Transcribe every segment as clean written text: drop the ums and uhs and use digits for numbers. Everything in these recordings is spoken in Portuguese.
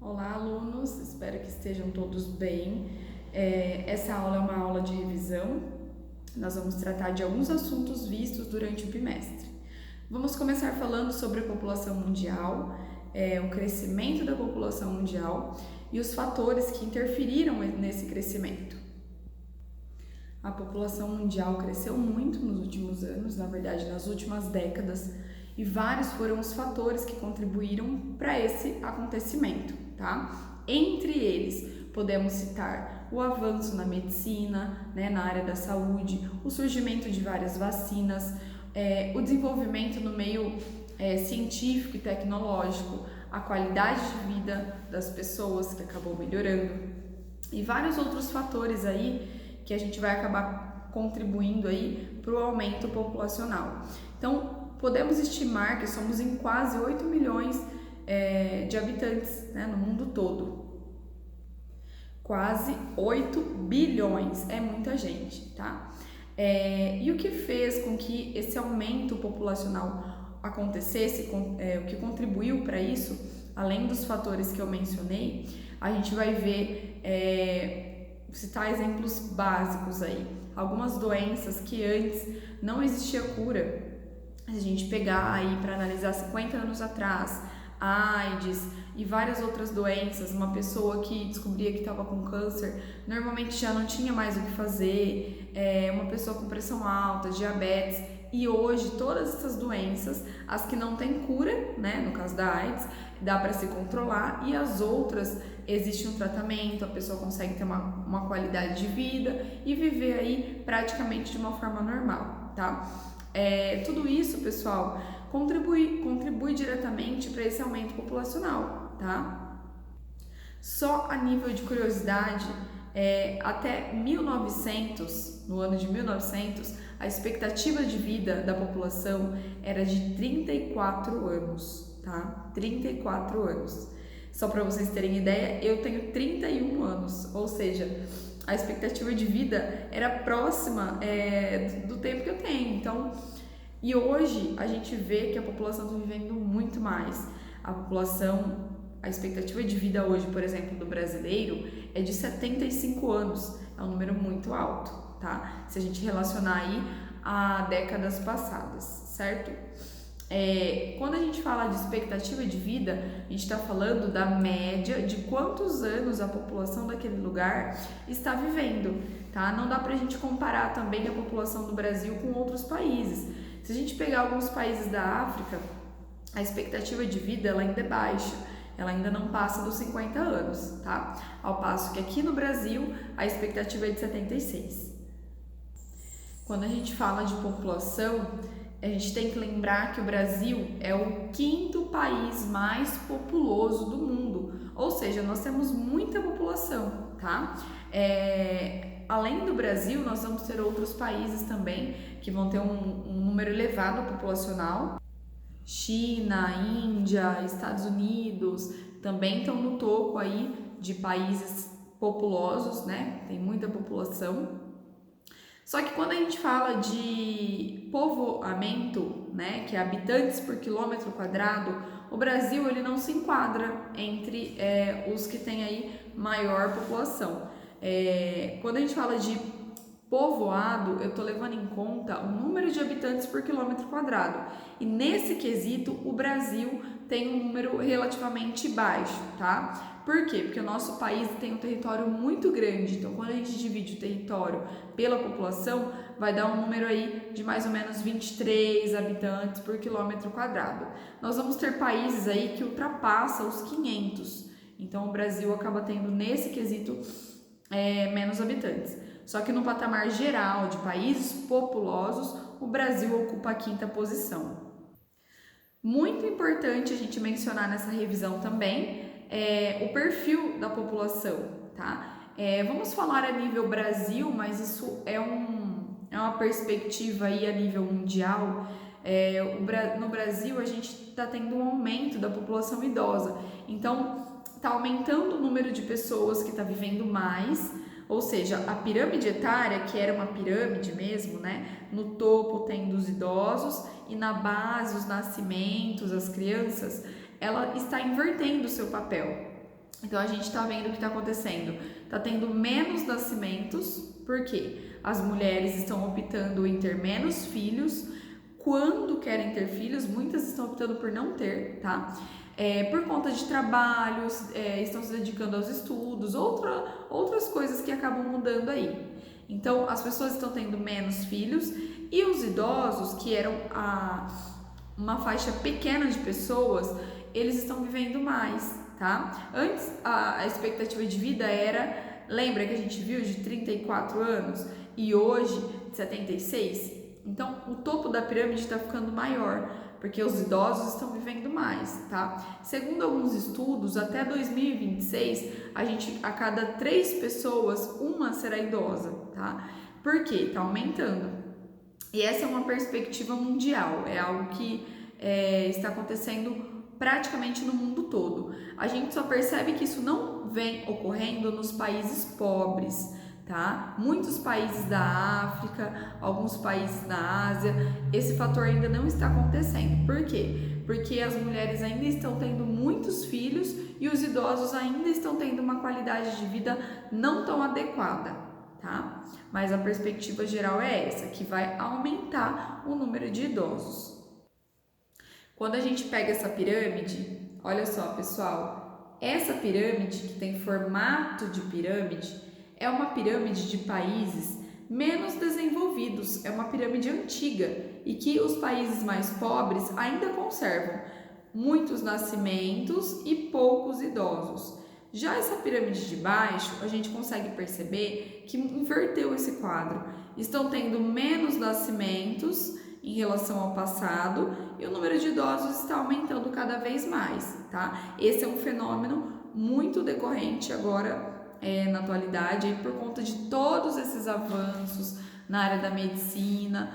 Olá, alunos, espero que estejam todos bem. Essa aula é uma aula de revisão. Nós vamos tratar de alguns assuntos vistos durante o bimestre. Vamos começar falando sobre a população mundial, o crescimento da população mundial e os fatores que interferiram nesse crescimento. A população mundial cresceu muito nos últimos anos, na verdade, nas últimas décadas, e vários foram os fatores que contribuíram para esse acontecimento, tá? Entre eles, podemos citar o avanço na medicina, na área da saúde, o surgimento de várias vacinas, o desenvolvimento no meio científico e tecnológico, a qualidade de vida das pessoas, que acabou melhorando, e vários outros fatores aí que a gente vai acabar contribuindo aí para o aumento populacional. Então, podemos estimar que somos em quase 8 milhões de habitantes, no mundo todo. Quase 8 bilhões, é muita gente, tá? E o que fez com que esse aumento populacional acontecesse, o que contribuiu para isso, além dos fatores que eu mencionei, a gente vai ver, citar exemplos básicos aí. Algumas doenças que antes não existia cura. Se a gente pegar aí para analisar 50 anos atrás, AIDS e várias outras doenças, uma pessoa que descobria que estava com câncer, normalmente já não tinha mais o que fazer, uma pessoa com pressão alta, diabetes, e hoje todas essas doenças, as que não têm cura, no caso da AIDS, dá para se controlar, e as outras existe um tratamento, a pessoa consegue ter uma qualidade de vida e viver aí praticamente de uma forma normal, tá? Tudo isso, pessoal, contribui diretamente para esse aumento populacional, tá? Só a nível de curiosidade, até 1900, no ano de 1900, a expectativa de vida da população era de 34 anos, tá? 34 anos. Só para vocês terem ideia, eu tenho 31 anos, ou seja, a expectativa de vida era próxima do tempo que eu tenho. Então, e hoje a gente vê que a população está vivendo muito mais. A expectativa de vida hoje, por exemplo, do brasileiro é de 75 anos. É um número muito alto, tá? Se a gente relacionar aí a décadas passadas, certo? Quando a gente fala de expectativa de vida, a gente está falando da média de quantos anos a população daquele lugar está vivendo, tá? Não dá pra gente comparar também a população do Brasil com outros países. Se a gente pegar alguns países da África, a expectativa de vida ela ainda é baixa, ela ainda não passa dos 50 anos, tá? Ao passo que aqui no Brasil, a expectativa é de 76. Quando a gente fala de população, a gente tem que lembrar que o Brasil é o 5º país mais populoso do mundo, ou seja, nós temos muita população, tá? Além do Brasil, nós vamos ter outros países também que vão ter um número elevado populacional. China, Índia, Estados Unidos também estão no topo aí de países populosos, Tem muita população. Só que quando a gente fala de povoamento, que é habitantes por quilômetro quadrado, o Brasil ele não se enquadra entre os que têm aí maior população. Quando a gente fala de povoado, eu estou levando em conta o número de habitantes por quilômetro quadrado. E nesse quesito, o Brasil tem um número relativamente baixo, tá? Por quê? Porque o nosso país tem um território muito grande, então quando a gente divide o território pela população, vai dar um número aí de mais ou menos 23 habitantes por quilômetro quadrado. Nós vamos ter países aí que ultrapassam os 500, então o Brasil acaba tendo nesse quesito menos habitantes. Só que no patamar geral de países populosos, o Brasil ocupa a 5ª posição. Muito importante a gente mencionar nessa revisão também o perfil da população, tá? Vamos falar a nível Brasil, mas isso é uma perspectiva aí a nível mundial. No Brasil a gente está tendo um aumento da população idosa, então está aumentando o número de pessoas que está vivendo mais, ou seja, a pirâmide etária, que era uma pirâmide mesmo, no topo tem os idosos e na base os nascimentos, as crianças, ela está invertendo o seu papel. Então a gente está vendo o que está acontecendo. Está tendo menos nascimentos, por quê? As mulheres estão optando em ter menos filhos. Quando querem ter filhos, muitas estão optando por não ter, tá? Por conta de trabalhos, estão se dedicando aos estudos, outras coisas que acabam mudando aí. Então, as pessoas estão tendo menos filhos e os idosos, que eram uma faixa pequena de pessoas, eles estão vivendo mais, tá? Antes, a expectativa de vida era, lembra que a gente viu, de 34 anos e hoje de 76? Então, o topo da pirâmide está ficando maior, porque os idosos estão vivendo mais, tá? Segundo alguns estudos, até 2026, a cada 3 pessoas, uma será idosa, tá? Por quê? Tá aumentando. E essa é uma perspectiva mundial, é algo que está acontecendo praticamente no mundo todo. A gente só percebe que isso não vem ocorrendo nos países pobres, tá? Muitos países da África, alguns países da Ásia, esse fator ainda não está acontecendo. Por quê? Porque as mulheres ainda estão tendo muitos filhos e os idosos ainda estão tendo uma qualidade de vida não tão adequada, tá? Mas a perspectiva geral é essa, que vai aumentar o número de idosos. Quando a gente pega essa pirâmide, olha só, pessoal, essa pirâmide que tem formato de pirâmide é uma pirâmide de países menos desenvolvidos, é uma pirâmide antiga e que os países mais pobres ainda conservam muitos nascimentos e poucos idosos. Já essa pirâmide de baixo, a gente consegue perceber que inverteu esse quadro. Estão tendo menos nascimentos em relação ao passado e o número de idosos está aumentando cada vez mais, tá? Esse é um fenômeno muito decorrente agora na atualidade, por conta de todos esses avanços na área da medicina,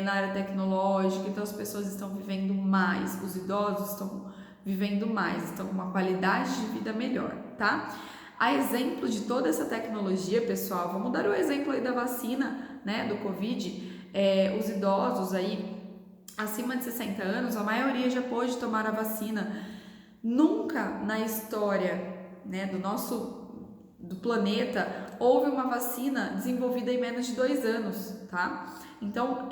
na área tecnológica. Então as pessoas estão vivendo mais, os idosos estão vivendo mais, estão com uma qualidade de vida melhor, tá? A exemplo de toda essa tecnologia, pessoal, vamos dar o exemplo aí da vacina, né, do Covid. Os idosos aí acima de 60 anos, a maioria já pôde tomar a vacina. Nunca na história, né, do planeta houve uma vacina desenvolvida em menos de 2 anos, tá? Então,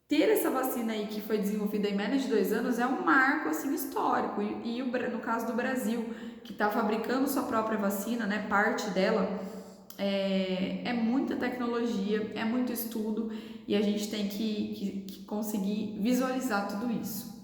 ter essa vacina aí que foi desenvolvida em menos de 2 anos é um marco assim histórico. E no caso do Brasil, que está fabricando sua própria vacina, né, parte dela, é muita tecnologia, é muito estudo e a gente tem que conseguir visualizar tudo isso.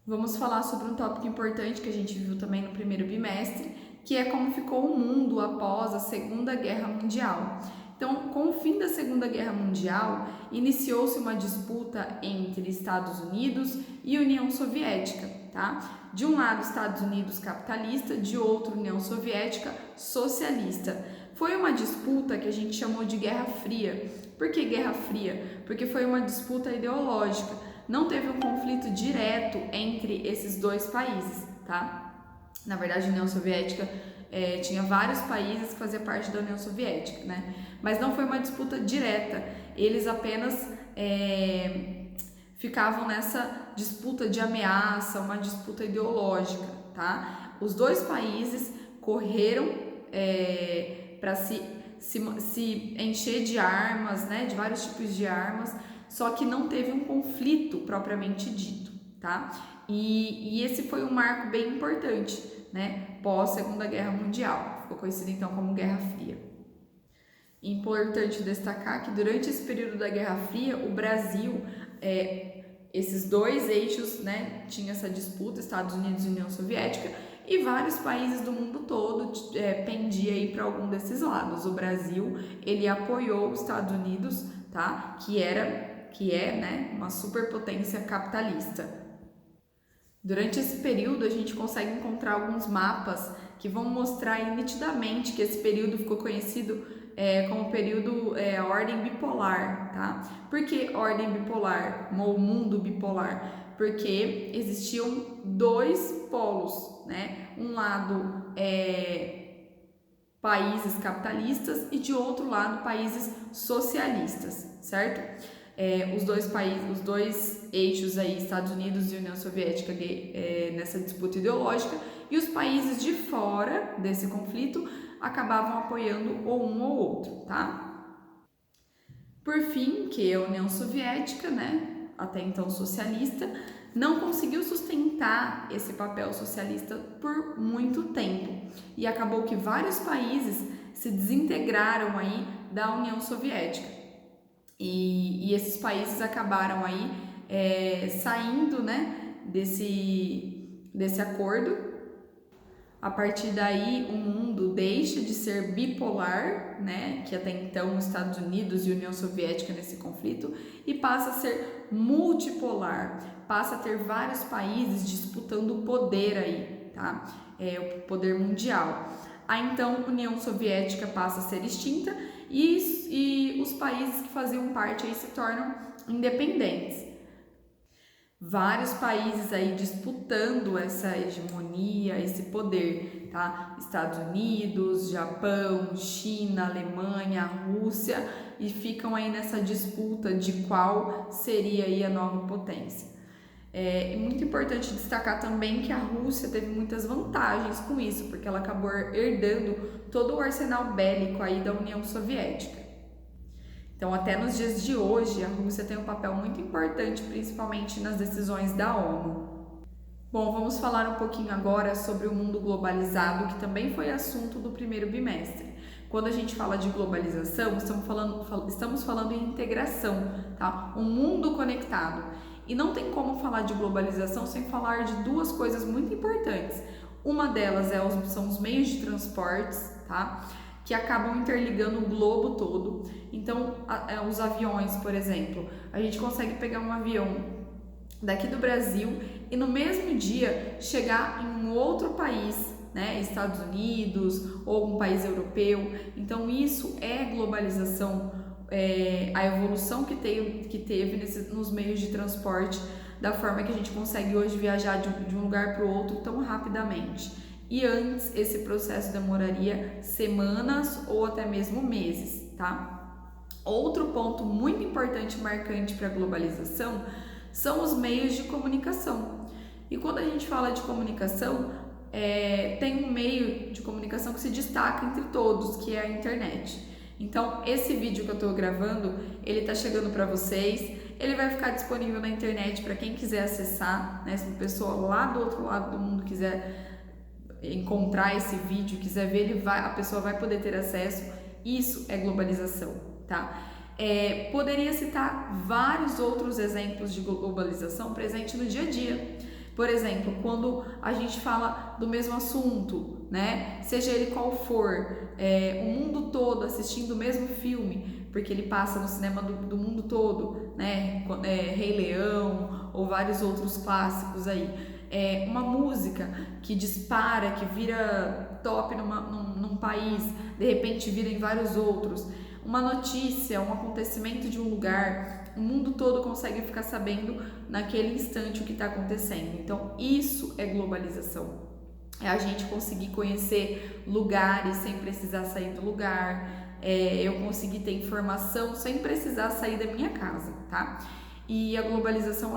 Vamos falar sobre um tópico importante que a gente viu também no primeiro bimestre, que é como ficou o mundo após a Segunda Guerra Mundial. Então, com o fim da Segunda Guerra Mundial, iniciou-se uma disputa entre Estados Unidos e União Soviética, tá? De um lado, Estados Unidos capitalista, de outro, União Soviética socialista. Foi uma disputa que a gente chamou de Guerra Fria. Por que Guerra Fria? Porque foi uma disputa ideológica. Não teve um conflito direto entre esses dois países, tá? Na verdade, a União Soviética tinha vários países que faziam parte da União Soviética, né? Mas não foi uma disputa direta, eles apenas ficavam nessa disputa de ameaça, uma disputa ideológica, tá? Os dois países correram para se encher de armas, né? De vários tipos de armas, só que não teve um conflito propriamente dito, tá? E esse foi um marco bem importante, né? Pós Segunda Guerra Mundial, ficou conhecido então como Guerra Fria. Importante destacar que durante esse período da Guerra Fria, o Brasil, esses dois eixos, né, tinha essa disputa, Estados Unidos e União Soviética, e vários países do mundo todo pendia aí para algum desses lados. O Brasil, ele apoiou os Estados Unidos, tá? Que é, né, uma superpotência capitalista. Durante esse período, a gente consegue encontrar alguns mapas que vão mostrar aí nitidamente que esse período ficou conhecido como período ordem bipolar, tá? Por que ordem bipolar, ou mundo bipolar? Porque existiam dois polos, né? Um lado países capitalistas e de outro lado países socialistas, certo? os dois eixos aí, Estados Unidos e União Soviética, nessa disputa ideológica, e os países de fora desse conflito acabavam apoiando ou um ou outro, tá? Por fim, que a União Soviética, né, até então socialista, não conseguiu sustentar esse papel socialista por muito tempo e acabou que vários países se desintegraram aí da União Soviética e esses países acabaram aí saindo, né, desse acordo. A partir daí, o mundo deixa de ser bipolar, né, que até então os Estados Unidos e a União Soviética nesse conflito, e passa a ser multipolar, passa a ter vários países disputando o poder aí, tá? O poder mundial. Aí então, a União Soviética passa a ser extinta e os países que faziam parte aí se tornam independentes. Vários países aí disputando essa hegemonia, esse poder, tá? Estados Unidos, Japão, China, Alemanha, Rússia, e ficam aí nessa disputa de qual seria aí a nova potência. É muito importante destacar também que a Rússia teve muitas vantagens com isso, porque ela acabou herdando todo o arsenal bélico aí da União Soviética. Então, até nos dias de hoje, a Rússia tem um papel muito importante, principalmente nas decisões da ONU. Bom, vamos falar um pouquinho agora sobre o mundo globalizado, que também foi assunto do primeiro bimestre. Quando a gente fala de globalização, estamos falando em integração, tá? Um mundo conectado. E não tem como falar de globalização sem falar de duas coisas muito importantes. Uma delas são os meios de transportes, tá? Que acabam interligando o globo todo. Então, os aviões, por exemplo, a gente consegue pegar um avião daqui do Brasil e no mesmo dia chegar em um outro país, né, Estados Unidos ou algum país europeu. Então, isso é globalização, a evolução que teve nos meios de transporte, da forma que a gente consegue hoje viajar de um lugar para o outro tão rapidamente. E antes, esse processo demoraria semanas ou até mesmo meses, tá? Outro ponto muito importante e marcante para a globalização são os meios de comunicação. E quando a gente fala de comunicação, tem um meio de comunicação que se destaca entre todos, que é a internet. Então, esse vídeo que eu estou gravando, ele está chegando para vocês, ele vai ficar disponível na internet para quem quiser acessar, né? Se uma pessoa lá do outro lado do mundo quiser encontrar esse vídeo, quiser ver, a pessoa vai poder ter acesso. Isso é globalização, tá? Poderia citar vários outros exemplos de globalização presente no dia a dia. Por exemplo, quando a gente fala do mesmo assunto, né? Seja ele qual for, o mundo todo assistindo o mesmo filme, porque ele passa no cinema do mundo todo, né? Rei Leão ou vários outros clássicos aí. Uma música que dispara, que vira top num país, de repente vira em vários outros. Uma notícia, um acontecimento de um lugar, o mundo todo consegue ficar sabendo naquele instante o que está acontecendo. Então, isso é globalização. É a gente conseguir conhecer lugares sem precisar sair do lugar. Eu conseguir ter informação sem precisar sair da minha casa, tá? E a globalização,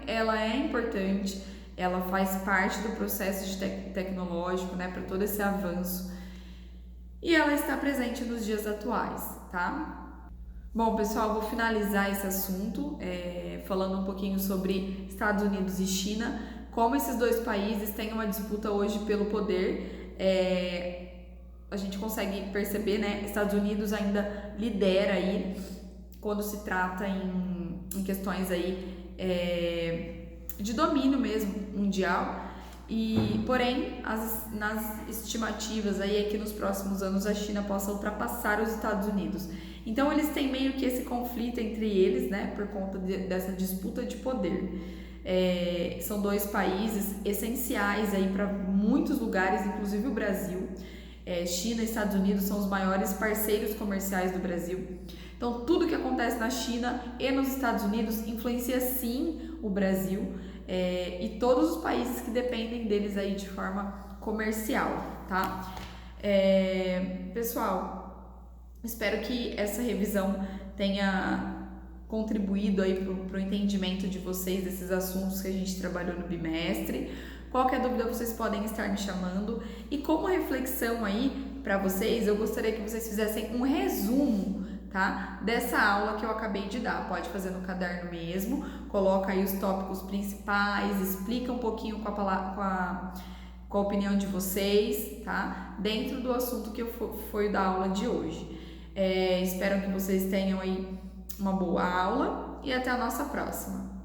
ela é importante. Ela faz parte do processo tecnológico, né, para todo esse avanço, e ela está presente nos dias atuais, tá? Bom, pessoal, vou finalizar esse assunto falando um pouquinho sobre Estados Unidos e China, como esses dois países têm uma disputa hoje pelo poder. A gente consegue perceber, né, Estados Unidos ainda lidera aí quando se trata em questões aí de domínio mesmo mundial, porém nas estimativas aí é que nos próximos anos a China possa ultrapassar os Estados Unidos. Então eles têm meio que esse conflito entre eles, né, por conta dessa disputa de poder. São dois países essenciais aí para muitos lugares, inclusive o Brasil. China e Estados Unidos são os maiores parceiros comerciais do Brasil. Então, tudo que acontece na China e nos Estados Unidos influencia sim o Brasil e todos os países que dependem deles aí de forma comercial, tá? Pessoal, espero que essa revisão tenha contribuído aí para o entendimento de vocês desses assuntos que a gente trabalhou no bimestre. Qualquer dúvida vocês podem estar me chamando. E como reflexão aí para vocês, eu gostaria que vocês fizessem um resumo, tá, dessa aula que eu acabei de dar. Pode fazer no caderno mesmo, coloca aí os tópicos principais, explica um pouquinho com a opinião de vocês, tá, dentro do assunto que foi da aula de hoje. Espero que vocês tenham aí uma boa aula e até a nossa próxima.